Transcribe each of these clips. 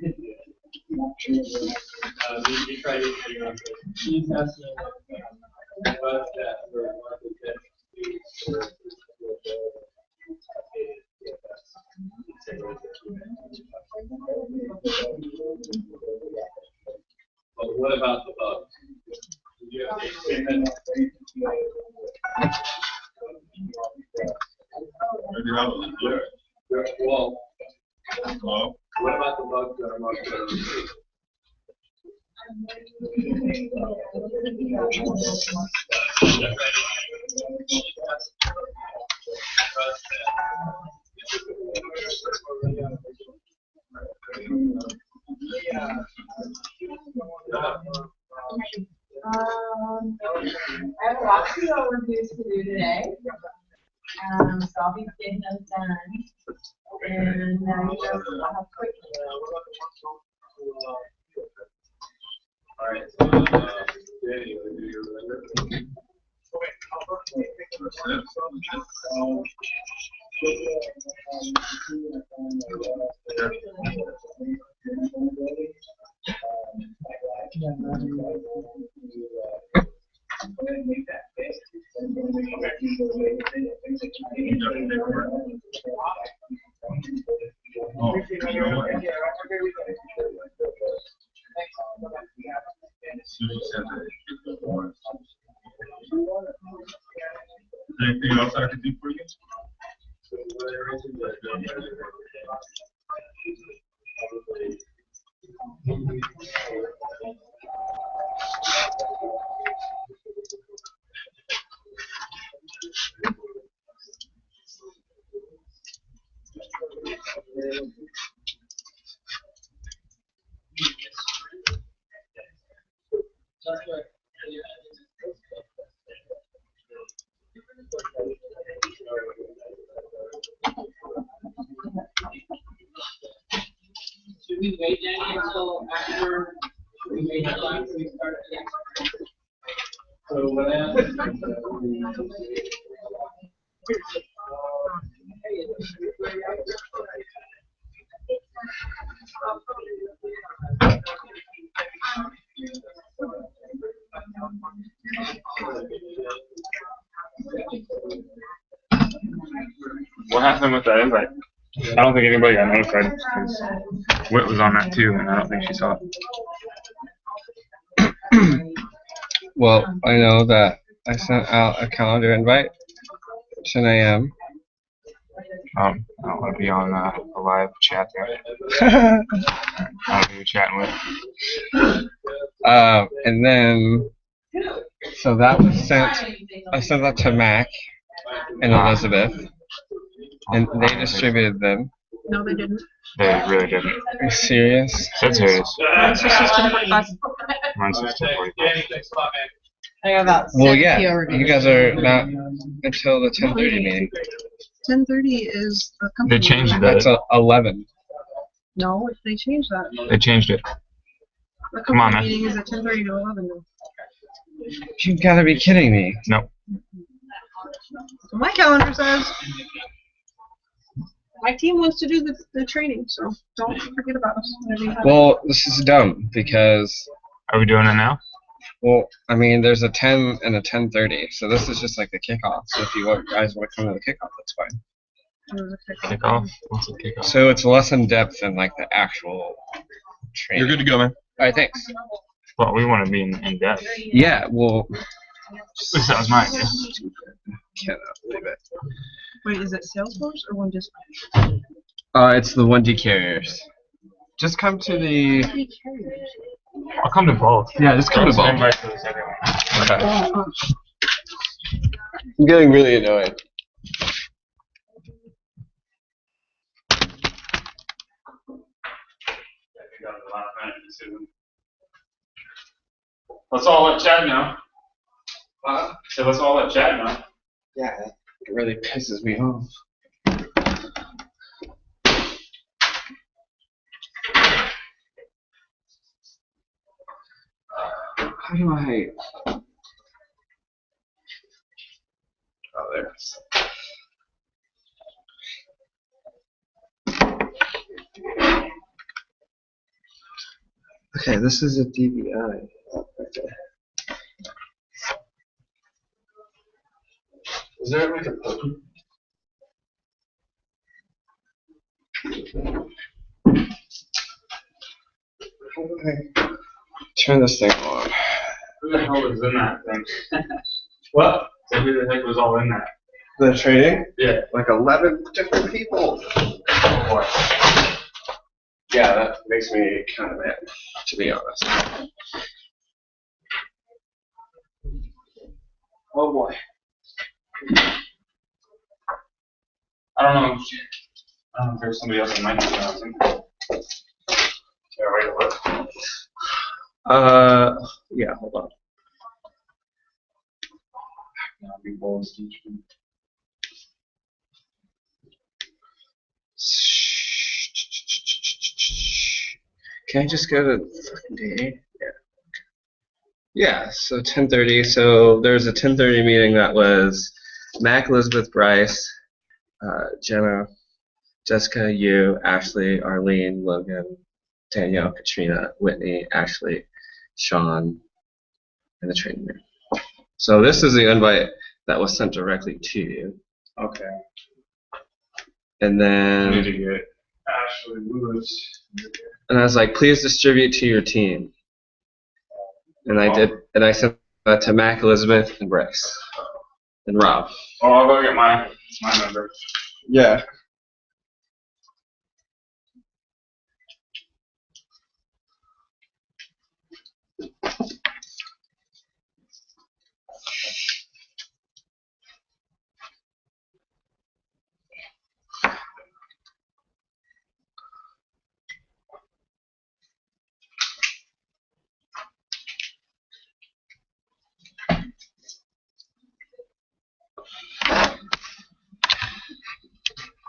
We tried it. She's asking about that for market but what about the bugs? Did you have to explain that? Well, what about the bugs that are marked? I have a lot of reviews to do today, so I'll be getting those done. And I'll have quick. All right. Danny, do you remember? Anything else I can do for you? Should we wait, Danny, until after we make class and we start again? So what happens? What happened with that invite? I don't think anybody got notified because Whit was on that too, and I don't think she saw it. Well, I know that I sent out a calendar invite, 10 a.m. I don't want to be on a live chat there. I don't know who you're chatting with. And then, so that was sent, I sent that to Mac and Elizabeth, and they distributed them. No, they didn't. They really didn't. Are you serious? Said serious. Mine says 10:45. Mine's just 10:45. Danny, thanks a lot, man. I got about Well, yeah, you guys are not until the 10:30 meeting. 10:30 is a company. They changed meeting. that. That's 11. No, they changed that. They changed it. The Come on, company man. meeting is at 10:30 to 11 now. You've got to be kidding me. No. So my calendar says my team wants to do the training, so don't forget about us. Well, this is dumb because, Are we doing it now? well, I mean, there's a 10 and a 10:30, so this is just like the kickoff. So if you guys want to come to the kickoff, that's fine. Kickoff? What's a kickoff? So it's less in depth than like the actual training. You're good to go, man. All right, thanks. Well, we want to be in depth. Yeah, well, That was my idea. cannot believe it. Wait, is it Salesforce or one dispatch? It's the 1DCarriers. Just come to the. I'll come to both. Yeah, just come to both. Invite for the second one. Okay. I'm getting really annoyed. Let's all let Chad know. So let's all let Chad know. Yeah, it really pisses me off. How do I? Oh, there it is. Okay, this is a DVI. Okay. Is there like a button? How do I turn this thing on? Who the hell was in that thing? What? So who the heck was all in that? The training? Yeah. Like 11 different people. Oh boy. Yeah, that makes me kind of mad, to be honest. Oh boy. I don't know. I don't know if there's somebody else in my house. Yeah, wait, what? Yeah, hold on. I'll be bold as teach me. Can I just go to the fucking day? Yeah. Yeah, so 10:30. So there's a 10:30 meeting that was Mac, Elizabeth, Bryce, Jenna, Jessica, you, Ashley, Arlene, Logan, Danielle, Katrina, Whitney, Ashley, Sean, and the training room. So this is the invite that was sent directly to you. Okay. And I need then, to get Ashley Lewis. and I was like, please distribute to your team. And I did, and I sent that to Mac, Elizabeth, and Bryce, and Rob. Oh, I'll go get my number. Yeah.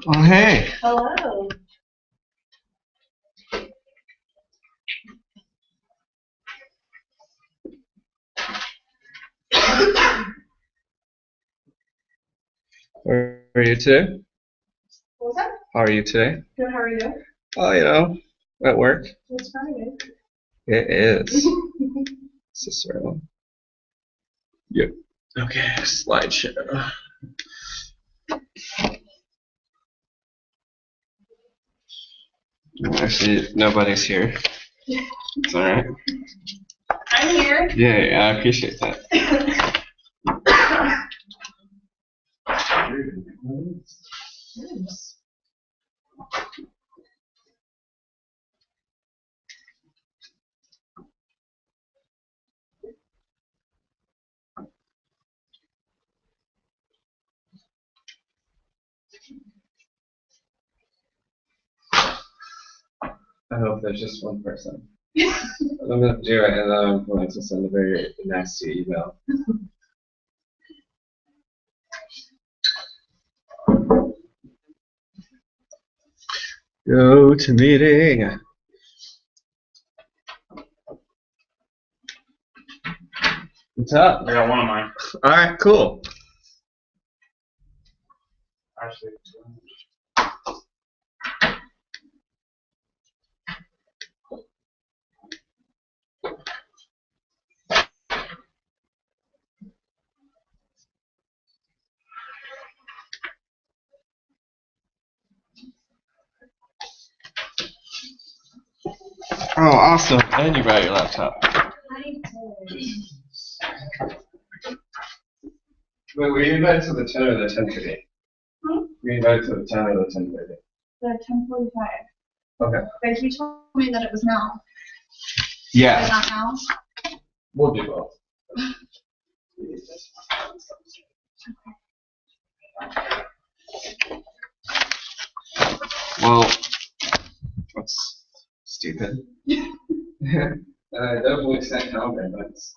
Oh, hey. Hello. How are you today? What was that? How are you today? Good, how are you? Oh, you know, at work. It's Friday. It is. Cicero. Yep. Okay, slideshow. Actually, nobody's here. It's alright. I'm here. Yeah, I appreciate that. Yes. I hope there's just one person. I'm gonna do it, and then I'm going to send a very nasty email. Go to meeting. What's up? I got one of mine. All right, cool. Actually. Oh, awesome. And you brought your laptop. Wait, were you invited to the 10 or the 10:30? Were you invited to the 10 or the 10:30? The 10:45. Okay. But he told me that it was now. Is it Yeah, not now? we'll do both. Well, that's stupid. I definitely sent calendar invites.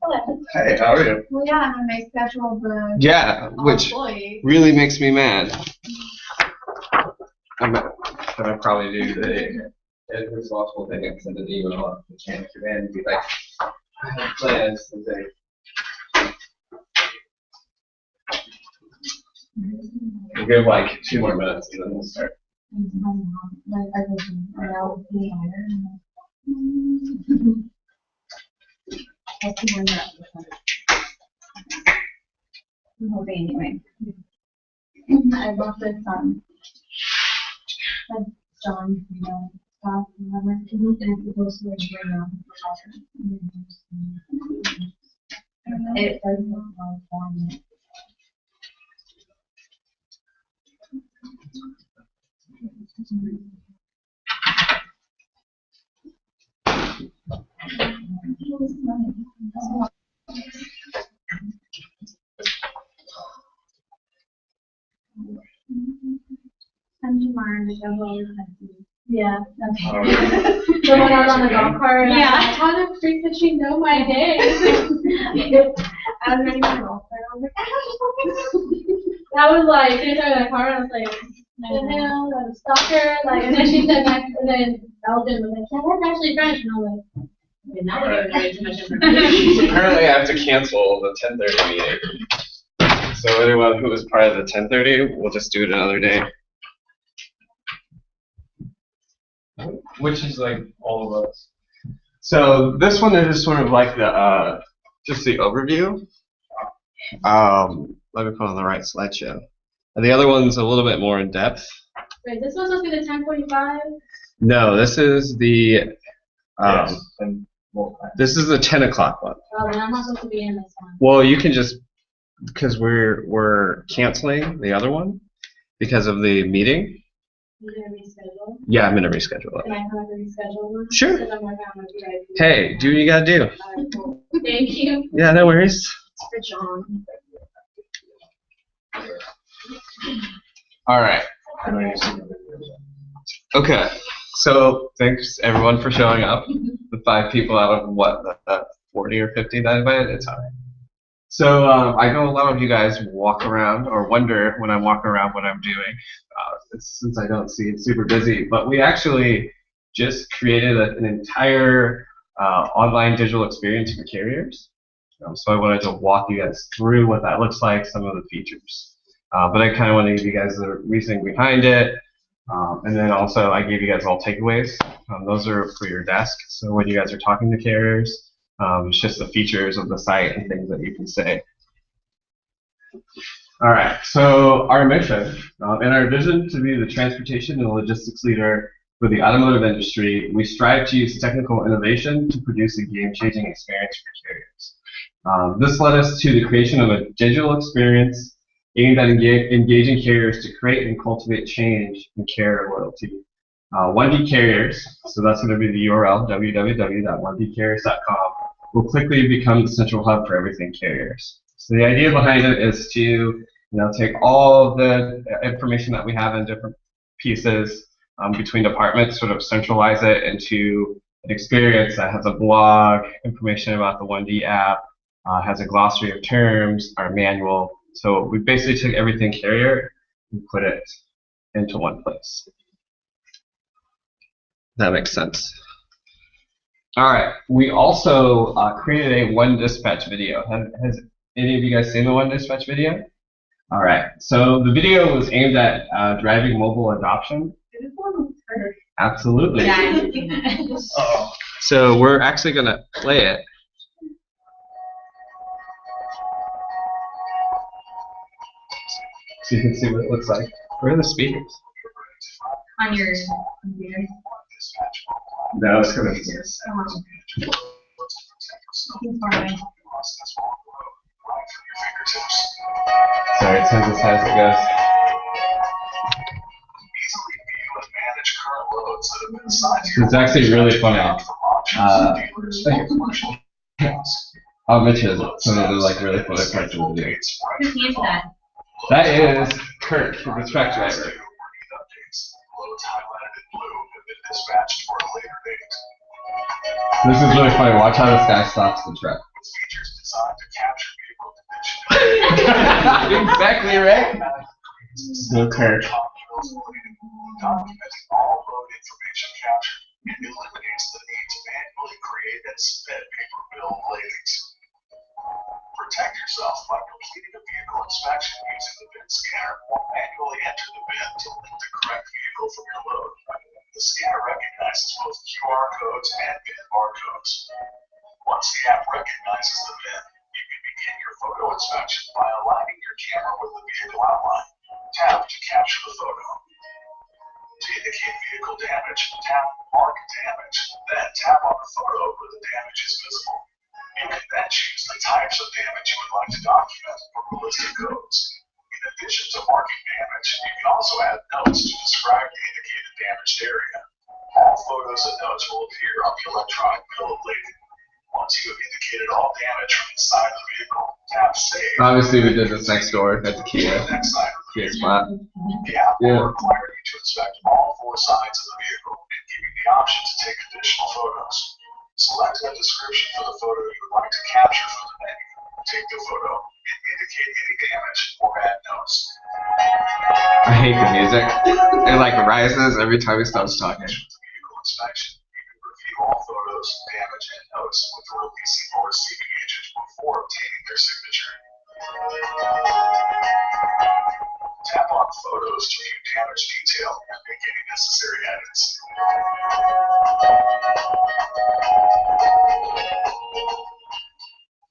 Hello. Hey, how are you? Well, yeah, and I scheduled the Yeah, which employee. really makes me mad. I'm gonna probably do the irresponsible thing and send an email up to Can't Command and be like, I have plans today. We'll give like 2 more minutes and then we'll start. Like, I was now being hired. I'll see when you're up. I'm hoping anyway. I bought this John, stuff, whatever, and it's supposed to like bring up it does look well formed. I'm tomorrow to go home. Yeah, that's Oh, the one out on the golf cart. Yeah. How the freak did she know my day? I was ready for golf cart. I was like, that was like, she started in the car and I was like, the hell, I'm a stalker. Like, and then she said back, and then Belgian was like, yeah, that's actually French. And I was like, okay, now we're giving away too much information. Apparently, I have to cancel the 10:30 meeting. So anyone who was part of the 10:30, we'll just do it another day. Which is like all of us. So this one is sort of like the just the overview. Let me put on the right slideshow. And the other one's a little bit more in depth. Wait, this one's supposed to be the 10:45? No, this is the Yes. And well, this is the 10 o'clock one. Oh, then I'm not supposed to be in this one. Well, you can just because we're canceling the other one because of the meeting. You gonna reschedule? Yeah, I'm gonna reschedule Can it. I have a reschedule one? Sure. Because I'm working on my VIP. Hey, do what you gotta do. Alright, cool. Thank you. Yeah, no worries. It's for John. All right. Okay. So thanks everyone for showing up. The 5 people out of what, the 40 or 50 that I invited. It's all right. So I know a lot of you guys walk around or wonder when I'm walking around what I'm doing. Since I don't see it super busy, but we actually just created an entire online digital experience for carriers. So I wanted to walk you guys through what that looks like, some of the features. But I kind of want to give you guys the reasoning behind it. And then also I gave you guys all takeaways. Those are for your desk. So when you guys are talking to carriers, it's just the features of the site and things that you can say. All right, so our mission and our vision to be the transportation and logistics leader for the automotive industry, we strive to use technical innovation to produce a game-changing experience for carriers. This led us to the creation of a digital experience aimed at engaging carriers to create and cultivate change in carrier loyalty. 1DCarriers, so that's going to be the URL, www.1dcarriers.com, will quickly become the central hub for everything carriers. So the idea behind it is to take all the information that we have in different pieces between departments, sort of centralize it into an experience that has a blog, information about the 1D app, has a glossary of terms, our manual. So we basically took everything carrier and put it into one place. That makes sense. All right. We also created a 1Dispatch video. Has any of you guys seen the 1Dispatch video? All right. So the video was aimed at driving mobile adoption. Absolutely. Yeah, I haven't seen that. Oh. So we're actually going to play it. So you can see what it looks like. Where are the speakers? On your computer. No, it's going to be this. Sorry, it says as fast as it goes. It's actually really funny. I'll mention some of the really funny parts of the video. Who came to that? That is Kirk, the truck driver. This is really funny. Watch how this guy stops the truck. Exactly right. So Kirk. Protect yourself by completing a vehicle inspection using the VIN scanner or manually enter the VIN to link the correct vehicle from your load. The scanner recognizes both QR QR codes and pin barcodes. Once the app recognizes the pin, you can begin your photo inspection by aligning your camera with the vehicle outline. Tap to capture the photo. To indicate vehicle damage, tap Mark Damage, then tap on the photo where the damage is visible. You can then choose the types of damage you would like to document from the list of codes. In addition to marking damage, you can also add notes to describe the indicated damaged area. All photos and notes will appear on the electronic bill of lading. Once you have indicated all damage from the side of the vehicle, tap Save. Obviously, we did this next door at the Kia. Next side of the Kia vehicle. spot. The app will require you to inspect all 4 sides of the vehicle and give you the option to take additional photos. Select a description for the photo you would like to capture from the menu. Take the photo and indicate any damage or add notes. I hate the music. It like rises every time he stops talking. Vehicle inspection. You can review all photos, damage, and notes with the releasing or receiving agent before obtaining their signature. Tap on photos to view damage detail and make any necessary edits.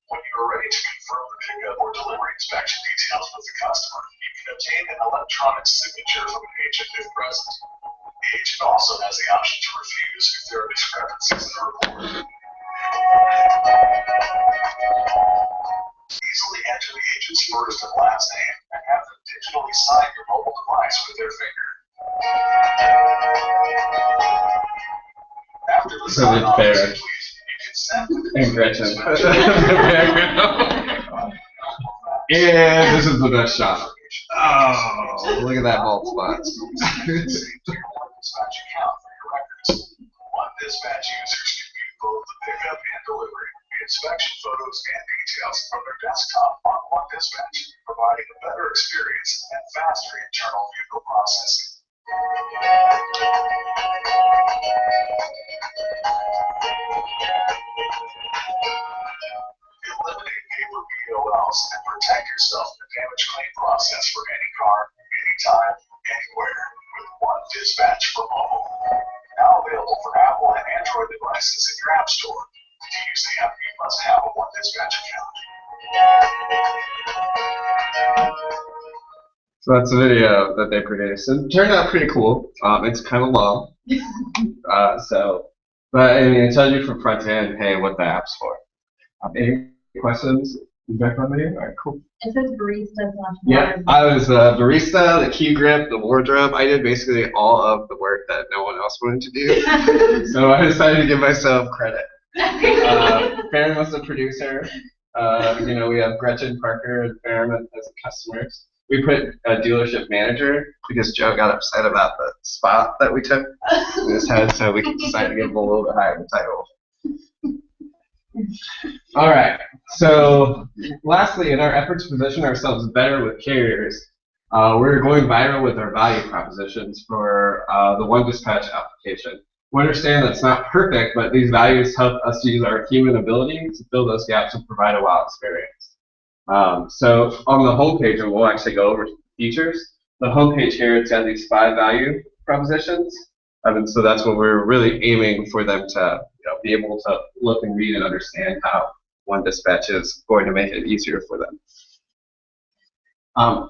When you are ready to confirm the pickup or delivery inspection details with the customer, you can obtain an electronic signature from an agent if present. The agent also has the option to refuse if there are discrepancies in the report. Easily enter the agent's first and last name and have them digitally sign your mobile device with their finger. After the So sign-off it's fair. is complete, you can send the And Gretchen. Yeah, this is the best shot. Oh, look at that bald spot. dispatch account for your records. One dispatch users can view both the pickup and delivery, the inspection photos and details from their desktop on One Dispatch, providing a better experience and faster internal vehicle processing. Eliminate paper BOLs and protect yourself in the damage claim process for any car, anytime, anywhere, with One Dispatch for mobile. Now available for Apple and Android devices in your App Store. To use the app, you must have a One Dispatch account. So that's the video that they produced. It turned out pretty cool. It's kind of long. But I mean, it tells you from front to end, hey, what the app's for. Any questions? You back on video? All right, cool. It says barista slash Yeah, bar. I was barista, the key grip, the wardrobe. I did basically all of the work that no one else wanted to do. So I decided to give myself credit. Farron was the producer. We have Gretchen Parker and Farron as customers. We put a dealership manager because Joe got upset about the spot that we took in his head, so we decided to give him a little bit higher of a title. All right. So, lastly, in our efforts to position ourselves better with carriers, we're going viral with our value propositions for the One Dispatch application. We understand that's not perfect, but these values help us use our human ability to fill those gaps and provide a wow experience. So on the homepage, and we'll actually go over features, the homepage here, it's got these 5 value propositions. And so that's what we're really aiming for them to be able to look and read and understand how One Dispatch is going to make it easier for them.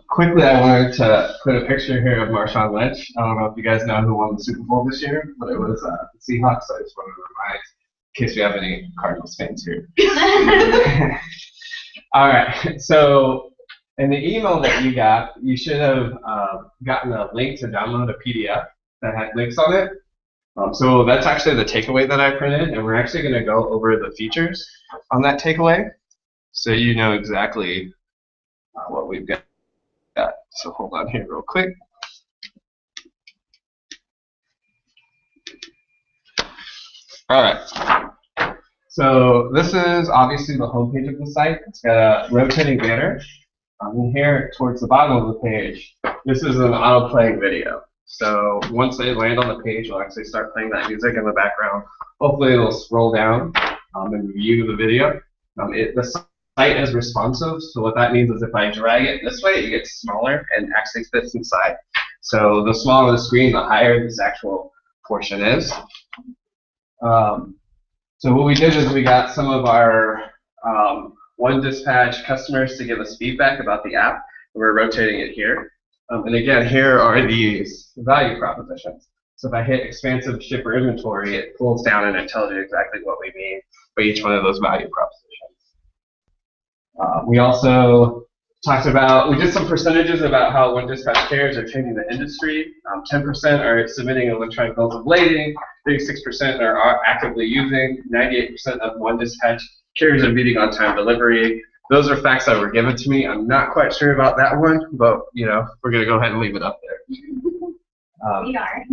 Quickly, I wanted to put a picture here of Marshawn Lynch. I don't know if you guys know who won the Super Bowl this year, but it was the Seahawks. So I just wanted to remind, in case we have any Cardinals fans here. All right, so in the email that you got, you should have gotten a link to download a PDF that had links on it. So that's actually the takeaway that I printed, and we're actually going to go over the features on that takeaway, so you know exactly what we've got. So hold on here real quick. All right. So this is obviously the homepage of the site. It's got a rotating banner. And here towards the bottom of the page, this is an auto-playing video. So once they land on the page, we'll actually start playing that music in the background. Hopefully it'll scroll down and view the video. The site is responsive, so what that means is if I drag it this way, it gets smaller and actually fits inside. So the smaller the screen, the higher this actual portion is. So what we did is we got some of our 1Dispatch customers to give us feedback about the app. We're rotating it here. And again, here are these value propositions. So if I hit expansive shipper inventory, it pulls down and it tells you exactly what we mean by each one of those value propositions. We also talked about, we did some percentages about how 1Dispatch carriers are changing the industry. 10% are submitting electronic bills of lading, 36% are actively using, 98% of 1Dispatch carriers are meeting on-time delivery. Those are facts that were given to me. I'm not quite sure about that one, but you know, we're gonna go ahead and leave it up there. We are.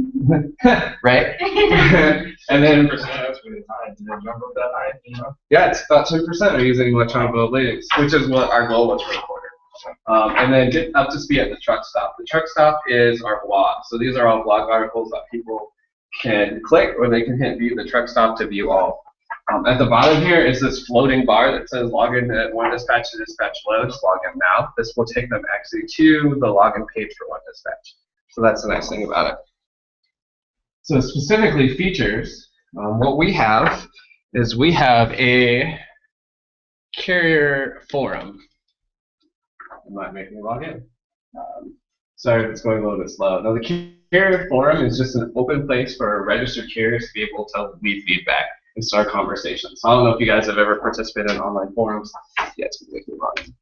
Right? And then, That's really high. Did it jump up that high? You know? yeah, it's about 10% are using electronic bill of lading, which is what our goal was for the quarter. And then get up to speed at the truck stop. The truck stop is our blog. So these are all blog articles that people can click, or they can hit view the truck stop to view all. At the bottom here is this floating bar that says login at 1Dispatch to dispatch loads, login now. This will take them actually to the login page for 1Dispatch. So that's the nice thing about it. So specifically features, what we have is we have a carrier forum. It might make me log in. Sorry if it's going a little bit slow. Now the carrier forum is just an open place for registered carriers to be able to leave feedback and start conversations. So I don't know if you guys have ever participated in online forums. Yeah, it's going to make me log in.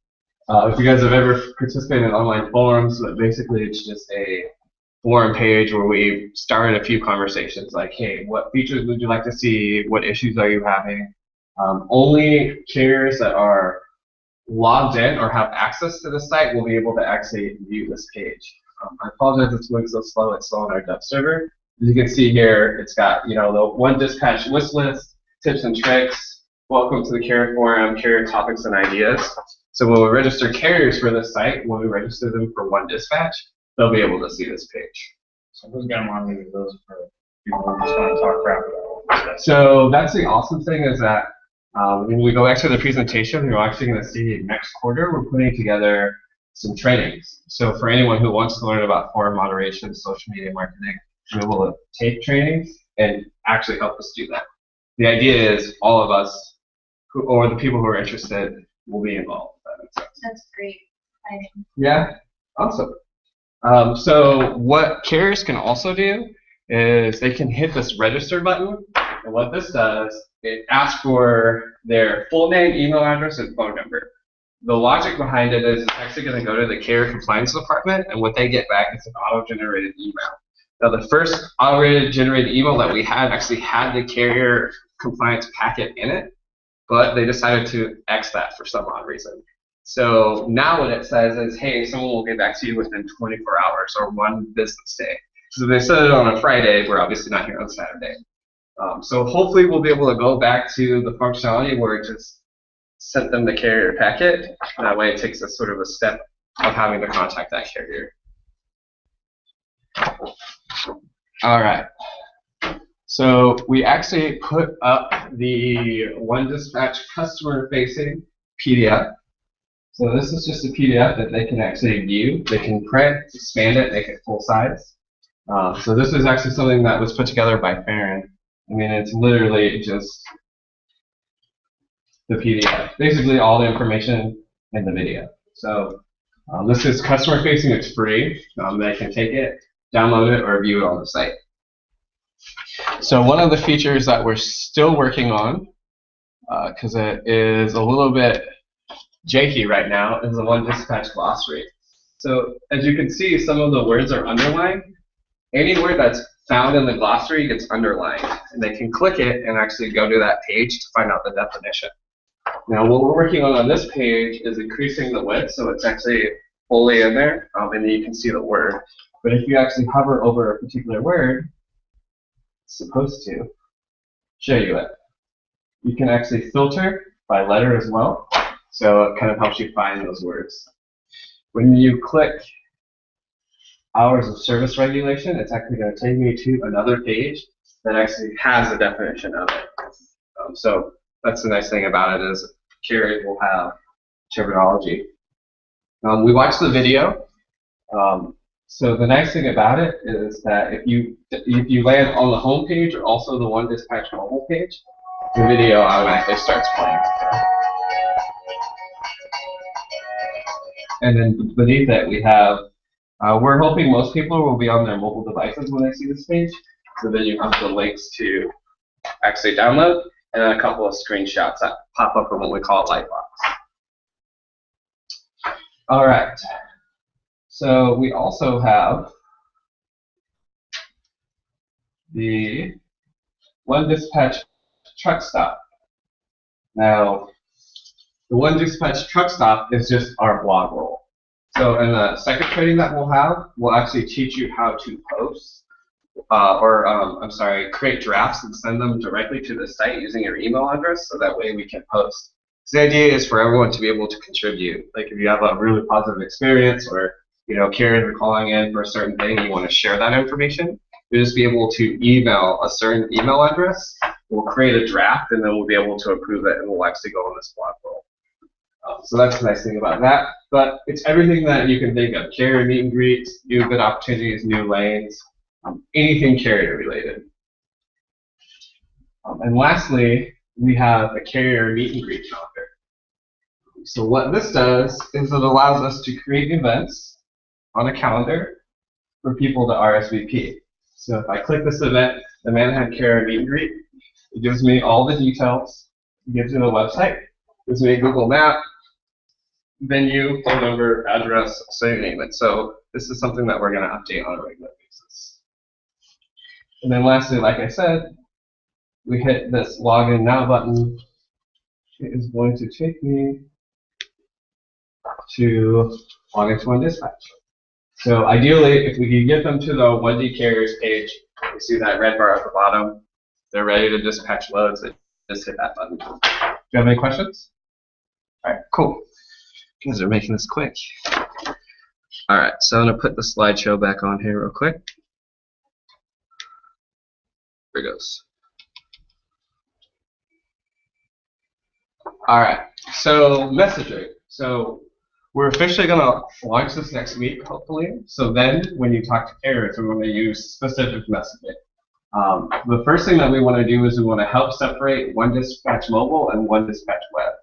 If you guys have ever participated in online forums, but basically it's just a forum page where we started a few conversations like, hey, what features would you like to see? What issues are you having? Only carriers that are logged in or have access to the site will be able to actually view this page. I apologize it's going so slow. It's slow on our dev server. As you can see here, it's got, you know, the 1Dispatch wish list, tips and tricks, welcome to the carrier forum, carrier topics and ideas. So when we register carriers for this site, when we register them for 1Dispatch, they'll be able to see this page. So who's gonna want to leave those for people who just want to talk crap about it? So that's the awesome thing is that when we go back to the presentation, you're actually going to see next quarter we're putting together some trainings. So for anyone who wants to learn about forum moderation, social media marketing, we're able to take trainings and actually help us do that. The idea is all of us, or the people who are interested, will be involved. If that makes sense. That's great. Exciting. Yeah, awesome. So what carriers can also do is they can hit this register button, and what this does, it asks for their full name, email address, and phone number. The logic behind it is it's actually going to go to the carrier compliance department, and what they get back is an auto-generated email. Now, the first auto-generated email that we had actually had the carrier compliance packet in it, but they decided to X that for some odd reason. So now what it says is, hey, someone will get back to you within 24 hours or 1 business day. So they said it on a Friday. We're obviously not here on Saturday. So hopefully we'll be able to go back to the functionality where it just sent them the carrier packet. That way it takes us sort of a step of having to contact that carrier. All right. So we actually put up the 1Dispatch customer-facing PDF. So this is just a PDF that they can actually view. They can print, expand it, make it full size. So this is actually something that was put together by Farron. I mean, it's literally just the PDF. Basically all the information in the video. So this is customer-facing. It's free. They can take it, download it, or view it on the site. So one of the features that we're still working on, because it is a little bit janky right now, is the 1Dispatch glossary. So as you can see, some of the words are underlined. Any word that's found in the glossary gets underlined, and they can click it and actually go to that page to find out the definition. Now what we're working on this page is increasing the width, so it's actually fully in there, and you can see the word. But if you actually hover over a particular word, it's supposed to show you it. You can actually filter by letter as well, so it kind of helps you find those words. When you click hours of service regulation, it's actually going to take you to another page that actually has a definition of it. So that's the nice thing about it is carriers will have terminology. We watched the video. So the nice thing about it is that if you land on the home page or also the One Dispatch mobile page, the video automatically starts playing. And then beneath it we have, we're hoping most people will be on their mobile devices when they see this page. So then you have the links to actually download and then a couple of screenshots that pop up from what we call Lightbox. All right. So we also have the One Dispatch truck stop. Now, the One Dispatch truck stop is just our blog roll. So in the second training that we'll have, we'll actually teach you how to post, create drafts and send them directly to the site using your email address, so that way we can post. So the idea is for everyone to be able to contribute. Like if you have a really positive experience, or carriers are calling in for a certain thing and you want to share that information, you'll just be able to email a certain email address. We'll create a draft and then we'll be able to approve it and we'll actually go on this blog roll. So that's the nice thing about that. But it's everything that you can think of: carrier meet and greets, new bid opportunities, new lanes, anything carrier related. And lastly, we have a carrier meet and greet calendar. So what this does is it allows us to create events on a calendar for people to RSVP. So if I click this event, the Manhattan Carrier Meet and Greet, it gives me all the details. It gives me the website, gives me a Google map, venue, phone number, address, so you name it. So this is something that we're going to update on a regular basis. And then lastly, like I said, we hit this Login Now button. It is going to take me to log into One Dispatch. So ideally, if we can get them to the 1DCarriers page, you see that red bar at the bottom. They're ready to dispatch loads. They just hit that button. Do you have any questions? All right, cool. You guys are making this quick. All right, so I'm going to put the slideshow back on here real quick. Here it goes. All right, so messaging. So we're officially going to launch this next week, hopefully. So then when you talk to carriers, we're going to use specific messaging. The first thing that we want to do is we want to help separate One Dispatch Mobile and One Dispatch Web.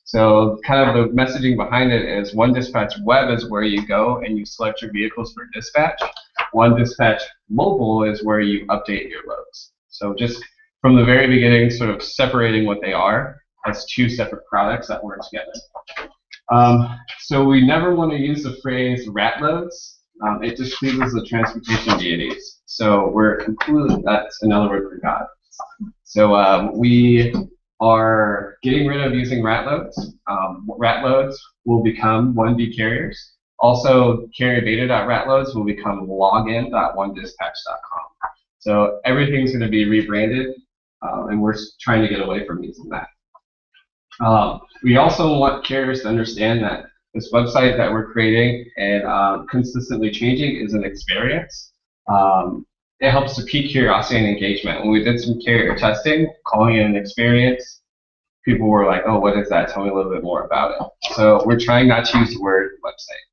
So kind of the messaging behind it is One Dispatch Web is where you go and you select your vehicles for dispatch. One Dispatch Mobile is where you update your loads. So just from the very beginning, sort of separating what they are as two separate products that work together. So we never want to use the phrase rat loads. It just pleases the transportation deities. So we're completely, that's another word for God. So we are getting rid of using rat loads. Rat loads will become 1DCarriers. Also, carrierbeta.ratloads will become login.onedispatch.com. So everything's going to be rebranded, and we're trying to get away from using that. We also want carriers to understand that this website that we're creating and consistently changing is an experience. It helps to pique curiosity and engagement. When we did some carrier testing, calling it an experience, people were like, oh, what is that? Tell me a little bit more about it. So we're trying not to use the word website.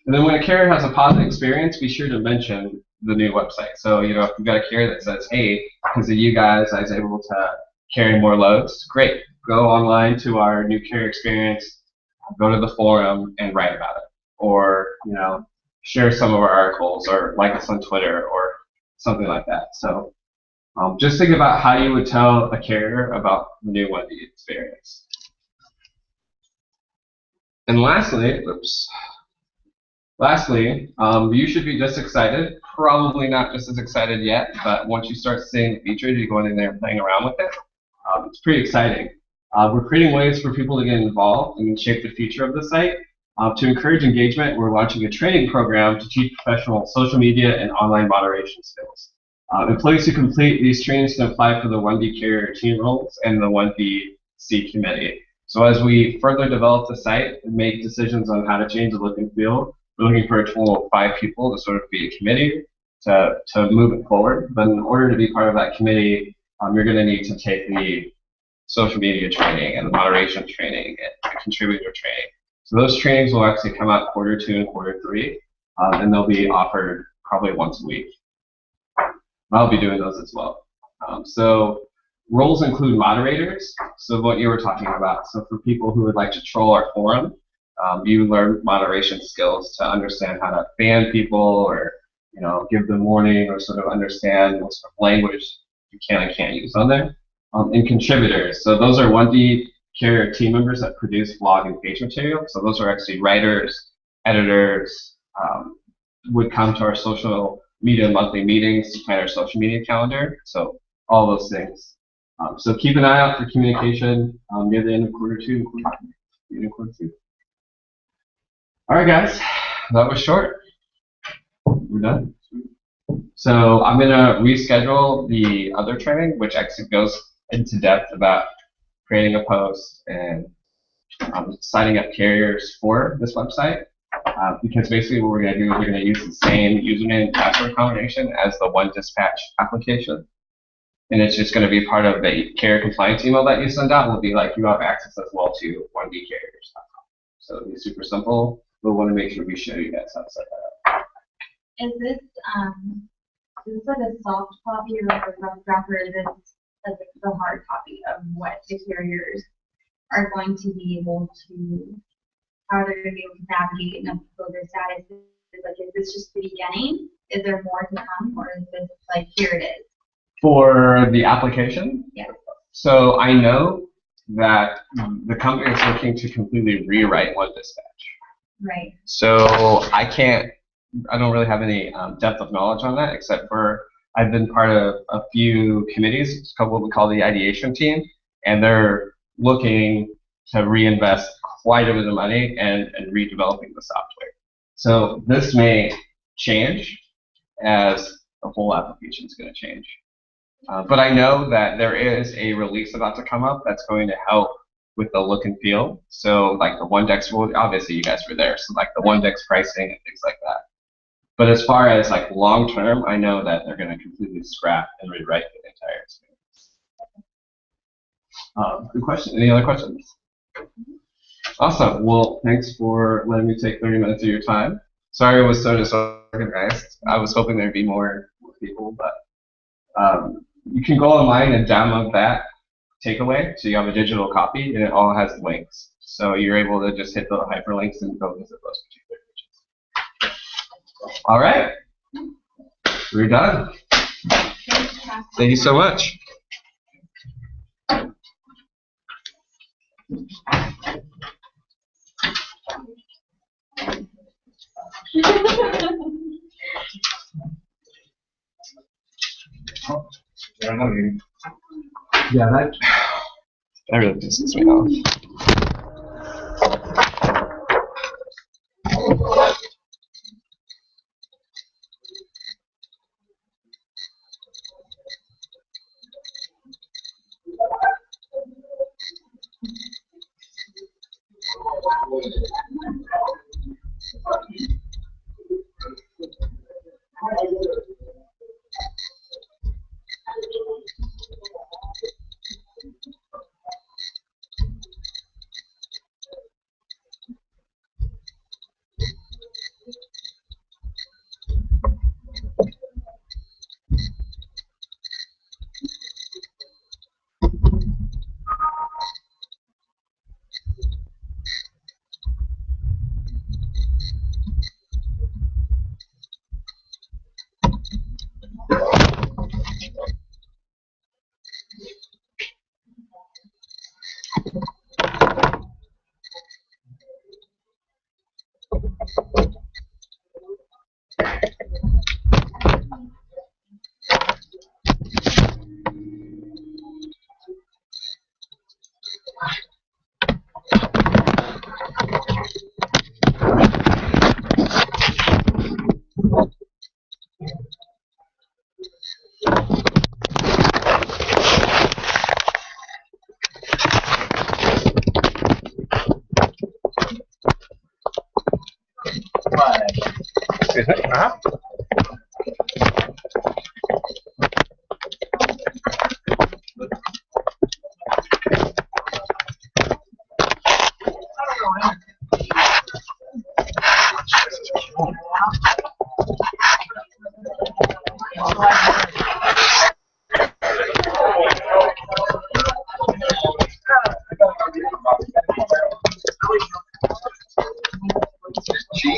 And then when a carrier has a positive experience, be sure to mention the new website. So, if you've got a carrier that says, hey, because of you guys, I was able to carry more loads, great. Go online to our new carrier experience, go to the forum and write about it. Or, share some of our articles or like us on Twitter or something like that. So just think about how you would tell a carrier about the new 1D experience. And lastly, you should be just excited. Probably not just as excited yet, but once you start seeing the features, you're going in there and playing around with it. It's pretty exciting. We're creating ways for people to get involved and shape the future of the site. To encourage engagement, we're launching a training program to teach professional social media and online moderation skills. Employees who complete these trainings can apply for the 1DCarrier team roles and the 1DC committee. So as we further develop the site and make decisions on how to change the look and feel, we're looking for a total of 5 people to sort of be a committee to move it forward. But in order to be part of that committee, you're going to need to take the social media training and the moderation training and the contributor training. So those trainings will actually come out Q2 and Q3. and they'll be offered probably once a week. I'll be doing those as well. So roles include moderators, so what you were talking about. So for people who would like to troll our forum, you learn moderation skills to understand how to ban people or give them warning or sort of understand what sort of language you can and can't use on there. And contributors, so those are 1D Carrier team members that produce blog and page material. So those are actually writers, editors, would come to our social media monthly meetings to plan our social media calendar. So all those things. So keep an eye out for communication near the end of quarter two. All right, guys, that was short. We're done. So I'm going to reschedule the other training, which actually goes into depth about creating a post and signing up carriers for this website. Because basically what we're going to do is we're going to use the same username and password combination as the 1Dispatch application. And it's just going to be part of the carrier compliance email that you send out. Will be like you have access as well to 1DCarriers.com. So it'll be super simple. We'll want to make sure we show you guys how to set that up. Is this like a soft copy or like a rough draft, or is this like the hard copy of what the carriers are going to be able to, how they're going to be able to navigate and upload their status? Like, is this just the beginning? Is there more to come, or is this like, here it is? For the application? Yeah. So I know that the company is looking to completely rewrite 1Dispatch. Right. So I don't really have any depth of knowledge on that, except for I've been part of a few committees. It's called what we call the ideation team, and they're looking to reinvest quite a bit of money and redeveloping the software. So this may change as the whole application is going to change. But I know that there is a release about to come up that's going to help with the look and feel. So like the 1Dex, well, obviously you guys were there, so like the 1Dex pricing and things like that. But as far as like long term, I know that they're going to completely scrap and rewrite the entire experience. Good question. Any other questions? Awesome. Well, thanks for letting me take 30 minutes of your time. Sorry it was so disorganized. I was hoping there'd be more people, but you can go online and download that takeaway, so you have a digital copy, and it all has links. So you're able to just hit the hyperlinks and go visit those particular pages. All right, we're done. Thank you so much. Yeah, that really pisses me off.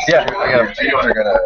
Yeah, I got a few are gonna.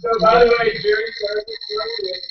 So by the way, Jerry started with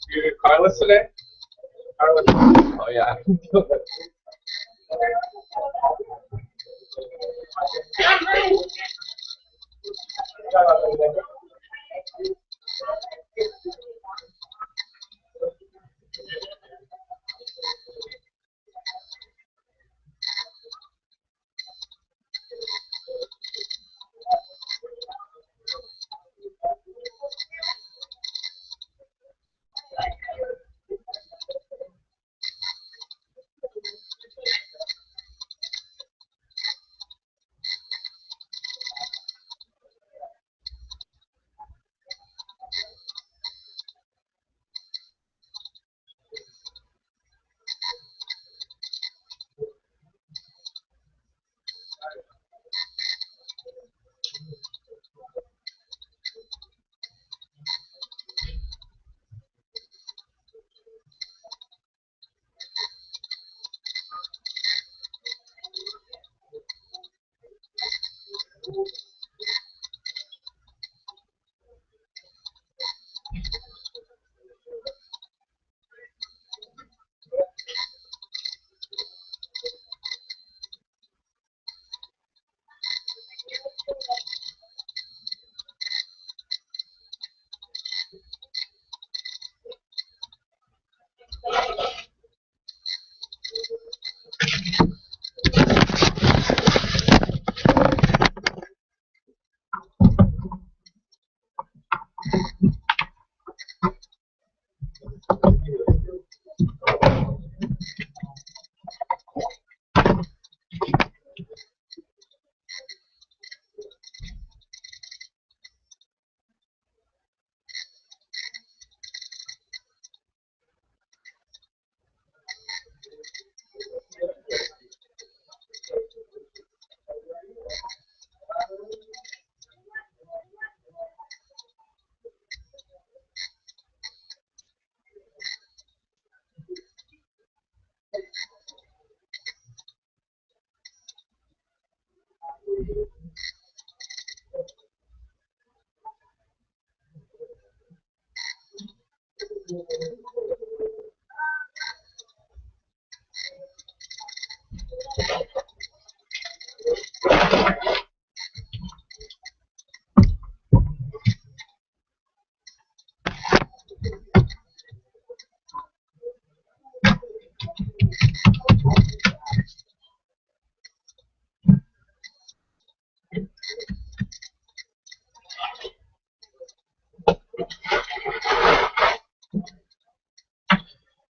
You carless today? Carless. Oh yeah.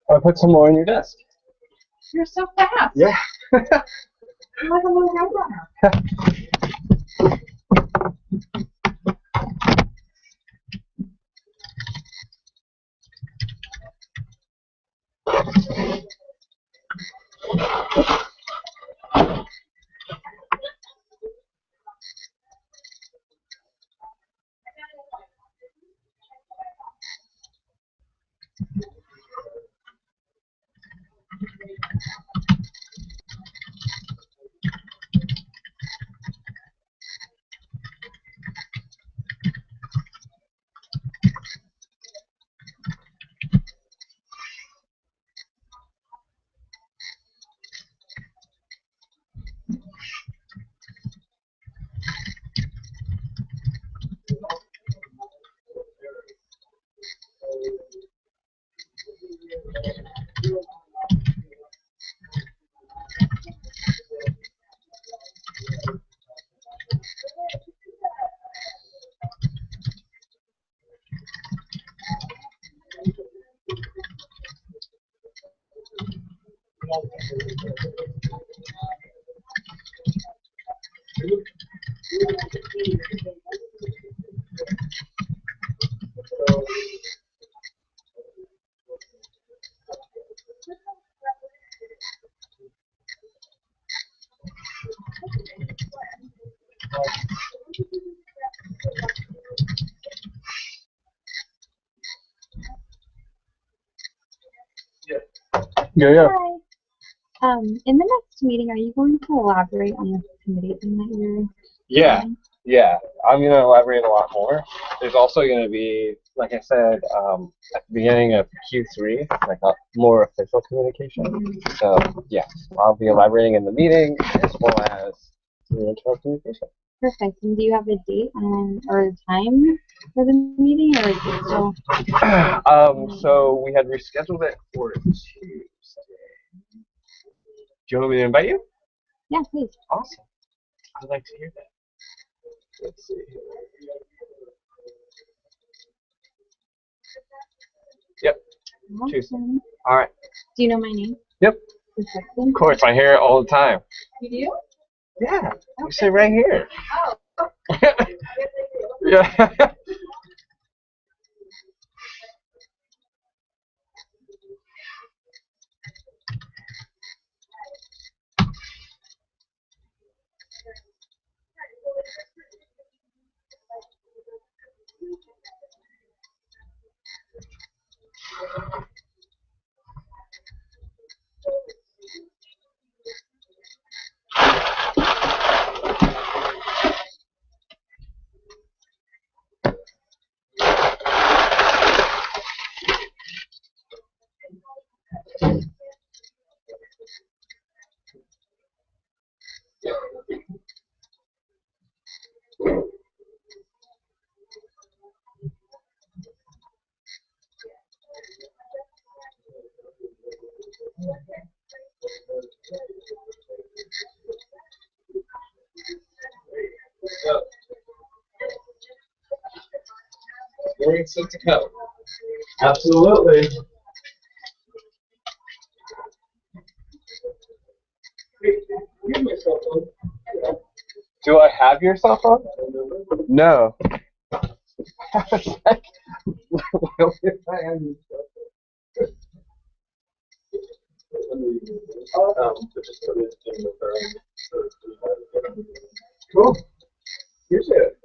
I'll put some more on your desk. You're so fast. Yeah. I'm like a little roadrunner. Yeah. In the next meeting, are you going to elaborate on the committee thing that you're Yeah. doing? Yeah. I'm going to elaborate a lot more. There's also going to be, like I said, at the beginning of Q3, like a more official communication. So, yeah, I'll be elaborating in the meeting as well as through internal communication. Perfect. And do you have a date or a time for the meeting, or is it still? So we had rescheduled it for Tuesday. Do you want me to invite you? Yeah, please. Awesome. I'd like to hear that. Let's see. Yep. Tuesday. Awesome. All right. Do you know my name? Yep. Perfect. Of course, I hear it all the time. You do? Yeah. You sit right here. Oh. Yeah. Very sick to come. Absolutely. Do I have your cell phone? No. I was like, well, if I have your cell phone. Cool. Here's it.